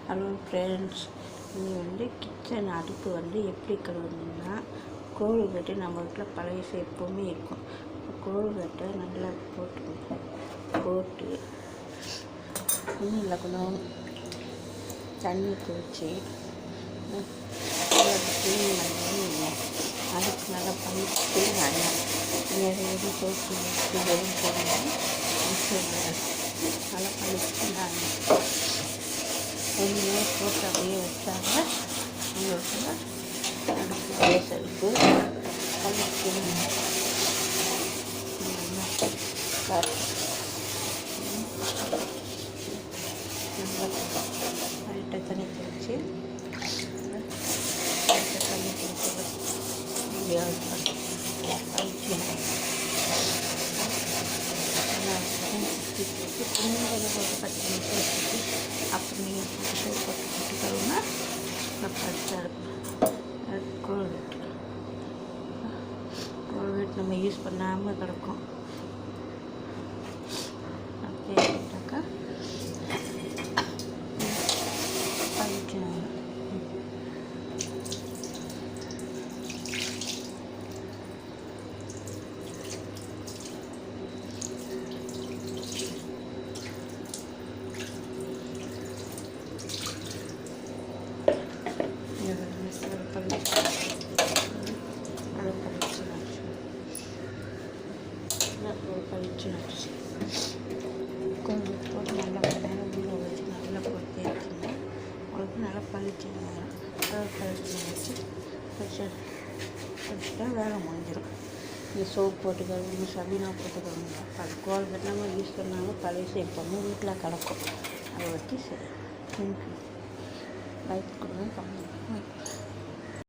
Hello friends, இது kitchen அடுப்பு எப்படி கழுவுனீங்கன்னா, கோல்கட்டு நம்ம வீட்டில் பழைய எப்போவுமே இருக்கும். கோல்கட்டை நல்லா போட்டு இன்னும் இல்லை கொஞ்சம் தண்ணி குடிச்சு க்ளீன் பண்ணி அதுக்கு நல்லா பண்ணிட்டு எதுவும் சோப்பு எதுவும் போடணும். நல்லா பண்ணிட்டு ஒன்றுமே போட்டு அப்படியே வச்சாங்க. உங்களுக்கு அடுப்பு பேசலுக்கு கழிச்சு லைட்டாக தண்ணி தெளிச்சு தண்ணி தெளிச்சு கழிச்சு போட்டு 10 நிமிஷம் வச்சுட்டு அப்புறம் நீங்கள் போட்டு கழுவுனா பச்சை கோல்கேட் நம்ம யூஸ் பண்ணாமல் கிடக்கும். அப்படியே போட்டாக்கா பழிச்சு பழிச்சு கொஞ்சம் போட்டு நல்லா ஊற வச்சு நல்லா பொறுத்து வச்சுங்க. உங்களுக்கு நல்லா பழிச்சுங்க. பழிச்சு வச்சுட்டா வேலை முடிஞ்சிடும். இந்த சோப் போட்டு கழுவுங்க, சபீனா போட்டு கழுவுங்க. அது கோல்கேட் நம்ம யூஸ் பண்ணாமல் பழைய எப்போவுமே வீட்டில் கிடக்கும். அதை வச்சு லைட் கொடுங்க.